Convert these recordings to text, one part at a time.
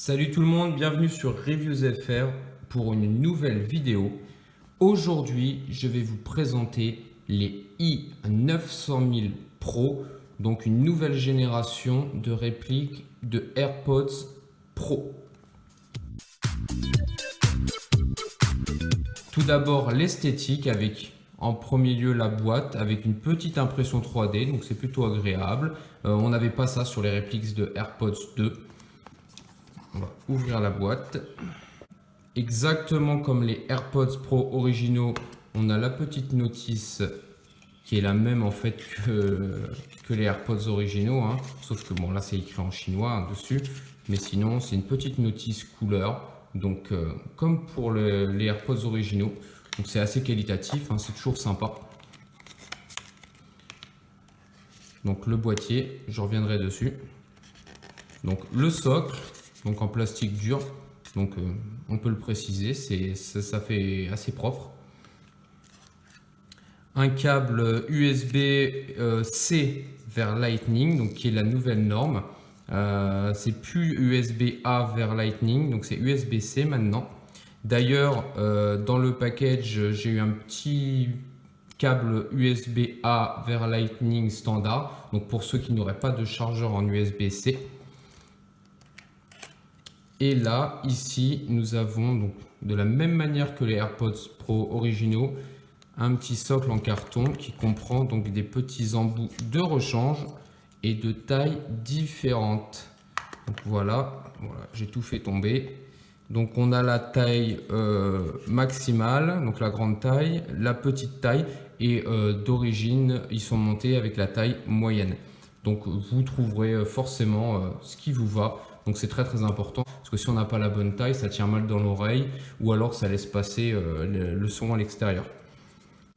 Salut tout le monde, bienvenue sur Reviews.fr pour une nouvelle vidéo. Aujourd'hui, je vais vous présenter les i9000 Pro, donc une nouvelle génération de répliques de AirPods Pro. Tout d'abord l'esthétique avec en premier lieu la boîte avec une petite impression 3D, donc c'est plutôt agréable. On n'avait pas ça sur les répliques de AirPods 2. On va ouvrir la boîte. Exactement comme les AirPods Pro originaux, on a la petite notice qui est la même en fait que les AirPods originaux, hein. Sauf que bon là c'est écrit en chinois dessus, mais sinon c'est une petite notice couleur, donc comme pour les AirPods originaux, donc c'est assez qualitatif, hein, c'est toujours sympa. Donc le boîtier, je reviendrai dessus. Donc le socle, donc en plastique dur, donc on peut le préciser, ça fait assez propre. Un câble USB-C vers Lightning, donc qui est la nouvelle norme. C'est plus USB-A vers Lightning, donc c'est USB-C maintenant. D'ailleurs, dans le package, j'ai eu un petit câble USB-A vers Lightning standard, donc pour ceux qui n'auraient pas de chargeur en USB-C. Et là, ici, nous avons donc de la même manière que les AirPods Pro originaux, un petit socle en carton qui comprend donc des petits embouts de rechange et de tailles différentes. Donc voilà, j'ai tout fait tomber. Donc on a la taille maximale, donc la grande taille, la petite taille et d'origine, ils sont montés avec la taille moyenne. Donc vous trouverez forcément ce qui vous va. Donc c'est très important parce que si on n'a pas la bonne taille, ça tient mal dans l'oreille ou alors ça laisse passer le son à l'extérieur.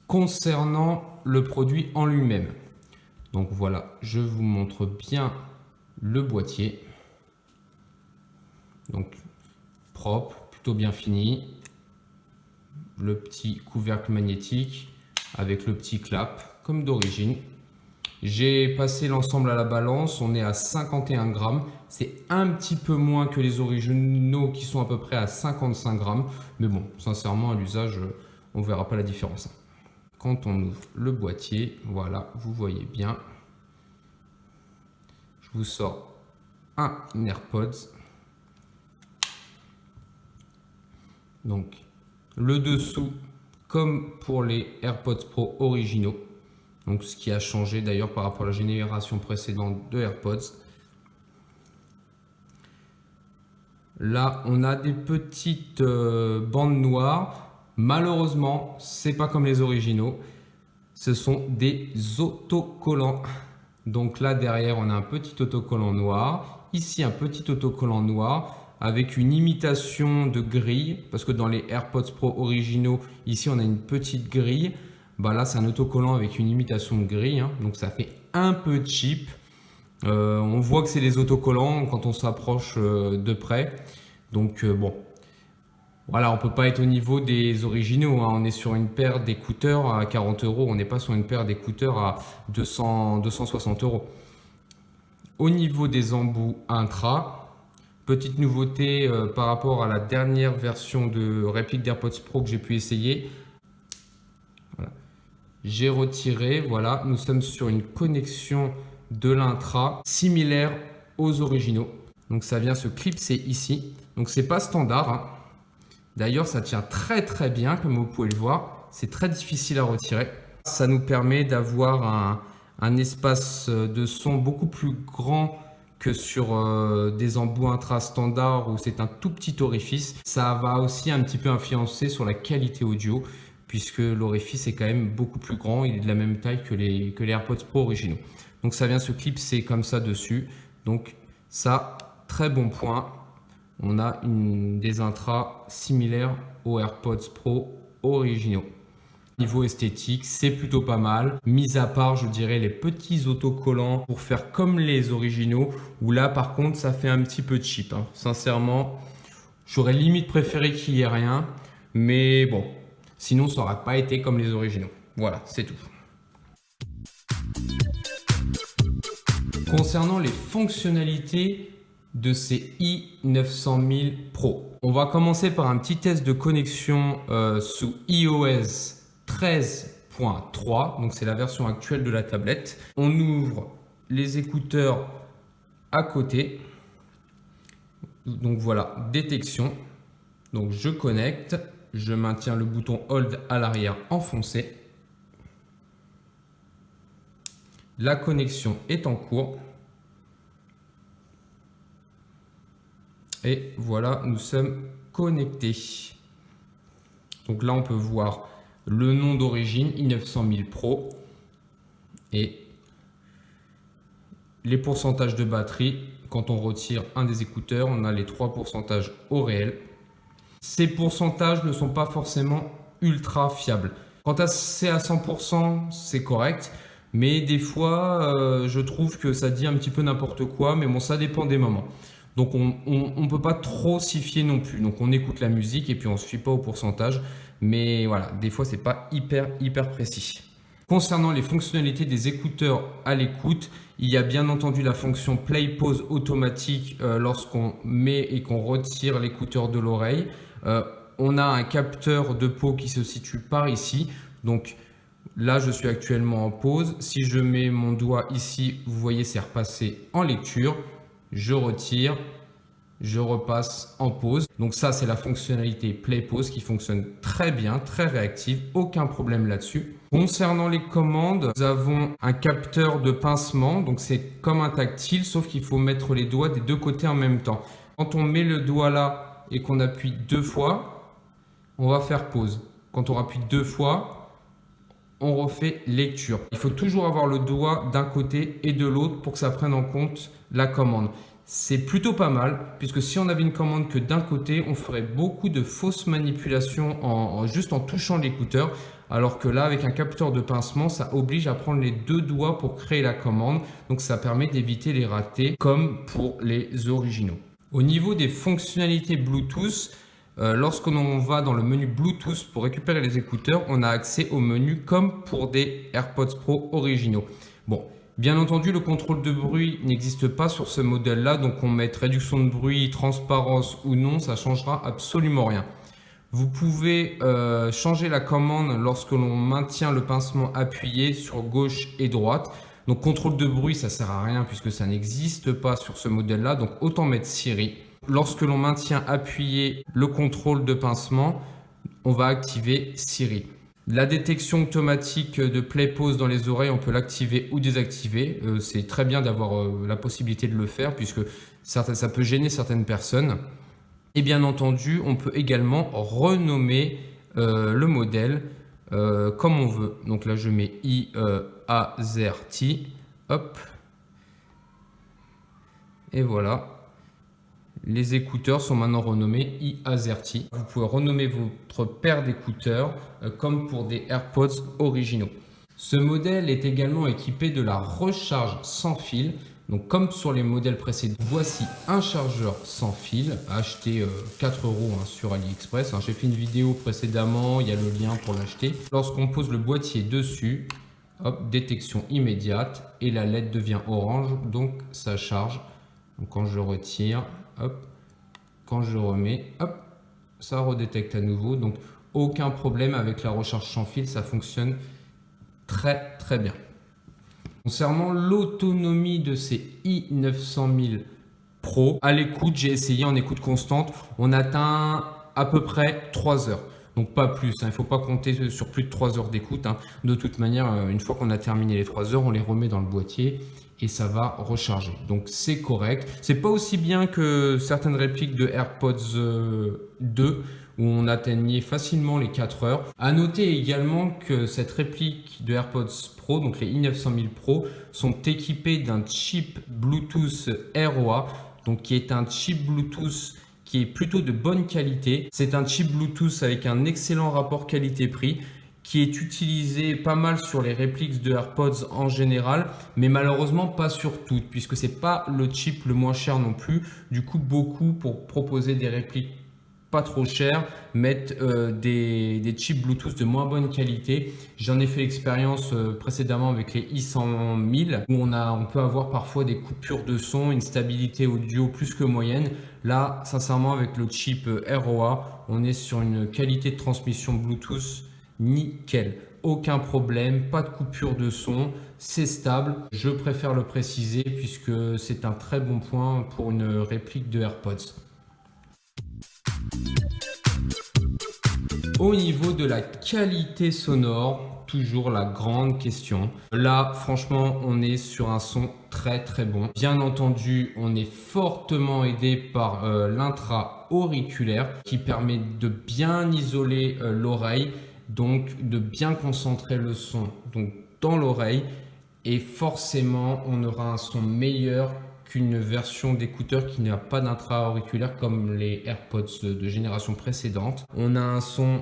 Concernant le produit en lui-même, donc voilà, je vous montre bien le boîtier. Donc propre, plutôt bien fini. Le petit couvercle magnétique avec le petit clap comme d'origine. J'ai passé l'ensemble à la balance, on est à 51 grammes. C'est un petit peu moins que les originaux qui sont à peu près à 55 grammes. Mais bon, sincèrement, à l'usage, on ne verra pas la différence. Quand on ouvre le boîtier, voilà, vous voyez bien. Je vous sors un AirPods. Donc, le dessous, comme pour les AirPods Pro originaux. Donc ce qui a changé d'ailleurs par rapport à la génération précédente de AirPods. Là, on a des petites bandes noires. Malheureusement, c'est pas comme les originaux. Ce sont des autocollants. Donc là, derrière, on a un petit autocollant noir. Ici, un petit autocollant noir avec une imitation de grille. Parce que dans les AirPods Pro originaux, ici, on a une petite grille. Bah là, c'est un autocollant avec une imitation de grille, hein, donc ça fait un peu cheap. On voit que c'est des autocollants quand on s'approche de près. Donc bon, voilà, on peut pas être au niveau des originaux, hein. On est sur une paire d'écouteurs à 40 €, on n'est pas sur une paire d'écouteurs à 260 €. Au niveau des embouts intra, petite nouveauté par rapport à la dernière version de réplique d'AirPods Pro que j'ai pu essayer. J'ai retiré, voilà, nous sommes sur une connexion de l'intra similaire aux originaux. Donc ça vient se clipser ici. Donc c'est pas standard, hein. D'ailleurs ça tient très bien comme vous pouvez le voir. C'est très difficile à retirer. Ça nous permet d'avoir un espace de son beaucoup plus grand que sur des embouts intra standards où c'est un tout petit orifice. Ça va aussi un petit peu influencer sur la qualité audio, puisque l'orifice est quand même beaucoup plus grand, il est de la même taille que les AirPods Pro originaux. Donc ça vient se clipser comme ça dessus. Donc ça, très bon point. On a des intras similaires aux AirPods Pro originaux. Niveau esthétique, c'est plutôt pas mal. Mis à part, je dirais, les petits autocollants pour faire comme les originaux, où là par contre ça fait un petit peu cheap, hein. Sincèrement, j'aurais limite préféré qu'il n'y ait rien, mais bon. Sinon, ça n'aurait pas été comme les originaux. Voilà, c'est tout. Concernant les fonctionnalités de ces i9000 Pro. On va commencer par un petit test de connexion sous iOS 13.3, donc c'est la version actuelle de la tablette. On ouvre les écouteurs à côté. Donc voilà, détection. Donc je connecte, je maintiens le bouton Hold à l'arrière enfoncé. La connexion est en cours. Et voilà, nous sommes connectés. Donc là, on peut voir le nom d'origine, i9000 Pro. Et les pourcentages de batterie. Quand on retire un des écouteurs, on a les 3 pourcentages au réel. Ces pourcentages ne sont pas forcément ultra fiables. Quand c'est à 100%, c'est correct. Mais des fois, je trouve que ça dit un petit peu n'importe quoi. Mais bon, ça dépend des moments. Donc on ne peut pas trop s'y fier non plus. Donc on écoute la musique et puis on ne se fie pas au pourcentage. Mais voilà, des fois c'est pas hyper précis. Concernant les fonctionnalités des écouteurs à l'écoute, il y a bien entendu la fonction Play Pause automatique lorsqu'on met et qu'on retire l'écouteur de l'oreille. On a un capteur de peau qui se situe par ici. Donc là, je suis actuellement en pause. Si je mets mon doigt ici, vous voyez, c'est repassé en lecture. Je retire, je repasse en pause. Donc ça, c'est la fonctionnalité Play Pause qui fonctionne très bien, très réactive, aucun problème là-dessus. Concernant les commandes, nous avons un capteur de pincement, donc c'est comme un tactile, sauf qu'il faut mettre les doigts des deux côtés en même temps. Quand on met le doigt là et qu'on appuie 2 fois, on va faire pause. Quand on appuie 2 fois, on refait lecture. Il faut toujours avoir le doigt d'un côté et de l'autre pour que ça prenne en compte la commande. C'est plutôt pas mal, puisque si on avait une commande que d'un côté, on ferait beaucoup de fausses manipulations juste en touchant l'écouteur, alors que là, avec un capteur de pincement, ça oblige à prendre les deux doigts pour créer la commande, donc ça permet d'éviter les ratés, comme pour les originaux. Au niveau des fonctionnalités Bluetooth, lorsqu'on va dans le menu Bluetooth pour récupérer les écouteurs, on a accès au menu comme pour des AirPods Pro originaux. Bon, bien entendu, le contrôle de bruit n'existe pas sur ce modèle-là, donc on met réduction de bruit, transparence ou non, ça changera absolument rien. Vous pouvez changer la commande lorsque l'on maintient le pincement appuyé sur gauche et droite. Donc contrôle de bruit, ça sert à rien puisque ça n'existe pas sur ce modèle-là, donc autant mettre Siri. Lorsque l'on maintient appuyé le contrôle de pincement, on va activer Siri. La détection automatique de Play Pause dans les oreilles, on peut l'activer ou désactiver. C'est très bien d'avoir la possibilité de le faire puisque ça peut gêner certaines personnes. Et bien entendu, on peut également renommer le modèle comme on veut. Donc là, je mets i-AZERTY. Hop. Et voilà. Les écouteurs sont maintenant renommés i-AZERTY. Vous pouvez renommer votre paire d'écouteurs comme pour des AirPods originaux. Ce modèle est également équipé de la recharge sans fil. Donc comme sur les modèles précédents, voici un chargeur sans fil à acheter 4 € sur AliExpress. J'ai fait une vidéo précédemment, il y a le lien pour l'acheter. Lorsqu'on pose le boîtier dessus, hop, détection immédiate et la LED devient orange, donc ça charge. Donc quand je retire, hop, quand je remets, hop, ça redétecte à nouveau. Donc aucun problème avec la recharge sans fil, ça fonctionne très bien. Concernant l'autonomie de ces i9000 Pro, à l'écoute, j'ai essayé en écoute constante, on atteint à peu près 3 heures. Donc pas plus, il ne faut pas compter sur plus de 3 heures d'écoute. De toute manière, une fois qu'on a terminé les 3 heures, on les remet dans le boîtier et ça va recharger. Donc c'est correct. C'est pas aussi bien que certaines répliques de AirPods 2 où on atteignait facilement les 4 heures. À noter également que cette réplique de AirPods Pro, donc les i9000 Pro, sont équipés d'un chip Bluetooth ROA, donc qui est un chip Bluetooth qui est plutôt de bonne qualité. C'est un chip Bluetooth avec un excellent rapport qualité-prix qui est utilisé pas mal sur les répliques de AirPods en général, mais malheureusement pas sur toutes, puisque c'est pas le chip le moins cher non plus. Du coup, beaucoup pour proposer des répliques pas trop cher mettent des chips Bluetooth de moins bonne qualité. J'en ai fait l'expérience précédemment avec les i100 000 où on peut avoir parfois des coupures de son, une stabilité audio plus que moyenne. Là, sincèrement, avec le chip ROA, on est sur une qualité de transmission Bluetooth nickel. Aucun problème, pas de coupure de son, c'est stable. Je préfère le préciser puisque c'est un très bon point pour une réplique de AirPods. Au niveau de la qualité sonore, toujours la grande question. Là, franchement, on est sur un son très bon. Bien entendu, on est fortement aidé par l'intra-auriculaire qui permet de bien isoler l'oreille, donc de bien concentrer le son dans l'oreille, et forcément, on aura un son meilleur qu'une version d'écouteur qui n'a pas d'intra-auriculaire comme les AirPods de génération précédente. On a un son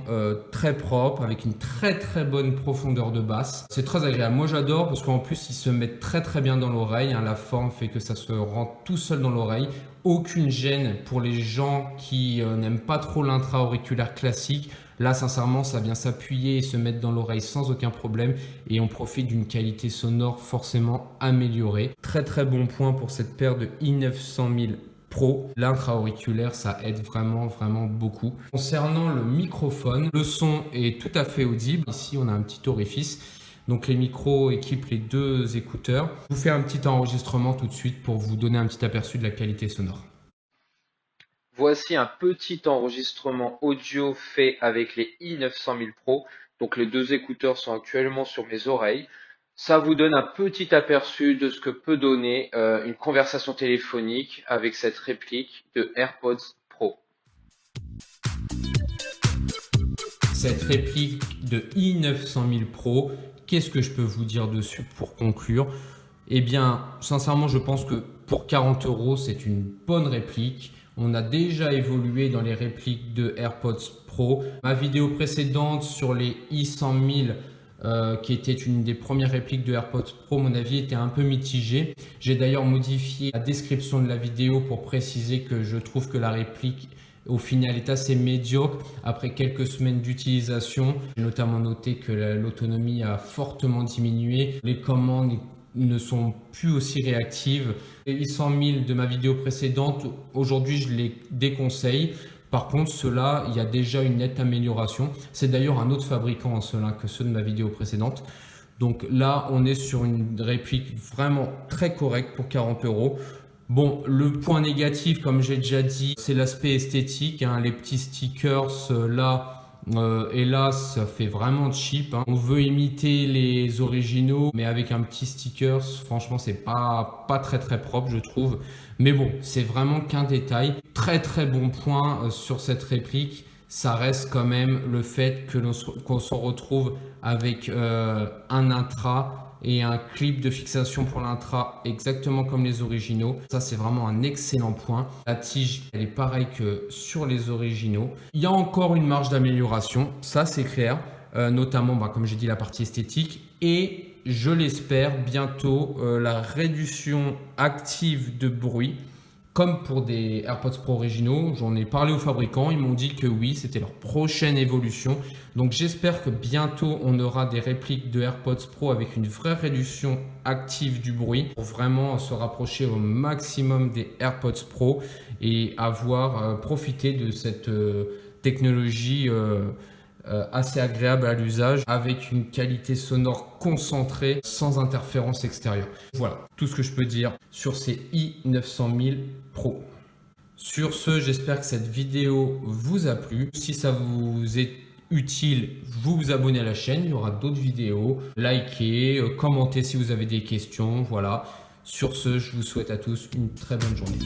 très propre avec une très bonne profondeur de basse. C'est très agréable. Moi j'adore parce qu'en plus ils se mettent très bien dans l'oreille. La forme fait que ça se rend tout seul dans l'oreille. Aucune gêne pour les gens qui n'aiment pas trop l'intra-auriculaire classique. Là, sincèrement, ça vient s'appuyer et se mettre dans l'oreille sans aucun problème et on profite d'une qualité sonore forcément améliorée. Très bon point pour cette paire de i900 000 Pro. L'intra-auriculaire, ça aide vraiment beaucoup. Concernant le microphone, le son est tout à fait audible. Ici, on a un petit orifice. Donc les micros équipent les deux écouteurs. Je vous fais un petit enregistrement tout de suite pour vous donner un petit aperçu de la qualité sonore. Voici un petit enregistrement audio fait avec les i900 000 Pro. Donc les deux écouteurs sont actuellement sur mes oreilles. Ça vous donne un petit aperçu de ce que peut donner une conversation téléphonique avec cette réplique de AirPods Pro. Cette réplique de i900 000 Pro, qu'est-ce que je peux vous dire dessus pour conclure? Eh bien, sincèrement, je pense que pour 40 €, c'est une bonne réplique. On a déjà évolué dans les répliques de AirPods Pro. Ma vidéo précédente sur les i100 000, qui était une des premières répliques de AirPods Pro, mon avis était un peu mitigé. J'ai d'ailleurs modifié la description de la vidéo pour préciser que je trouve que la réplique au final est assez médiocre après quelques semaines d'utilisation. J'ai notamment noté que l'autonomie a fortement diminué. Les commandes ne sont plus aussi réactives. Les 800 000 de ma vidéo précédente, aujourd'hui je les déconseille. Par contre, ceux-là, il y a déjà une nette amélioration. C'est d'ailleurs un autre fabricant, ceux-là, que ceux de ma vidéo précédente. Donc là, on est sur une réplique vraiment très correcte pour 40 €. Bon, le point négatif, comme j'ai déjà dit, c'est l'aspect esthétique. Les petits stickers, là, hélas, ça fait vraiment cheap. On veut imiter les originaux, mais avec un petit stickers, franchement, c'est pas très propre, je trouve. Mais bon, c'est vraiment qu'un détail. Très bon point sur cette réplique. Ça reste quand même le fait que qu'on se retrouve avec un intra et un clip de fixation pour l'intra exactement comme les originaux. Ça, c'est vraiment un excellent point. La tige, elle est pareille que sur les originaux. Il y a encore une marge d'amélioration, ça c'est clair, notamment comme j'ai dit la partie esthétique, et je l'espère bientôt la réduction active de bruit. Comme pour des AirPods Pro originaux, j'en ai parlé aux fabricants, ils m'ont dit que oui, c'était leur prochaine évolution. Donc j'espère que bientôt on aura des répliques de AirPods Pro avec une vraie réduction active du bruit pour vraiment se rapprocher au maximum des AirPods Pro et avoir profité de cette technologie assez agréable à l'usage avec une qualité sonore concentrée sans interférence extérieure. Voilà tout ce que je peux dire sur ces i900 000 Pro. Sur ce, j'espère que cette vidéo vous a plu. Si ça vous est utile, vous vous abonnez à la chaîne, il y aura d'autres vidéos. Likez, commentez si vous avez des questions. Voilà. Sur ce, je vous souhaite à tous une très bonne journée.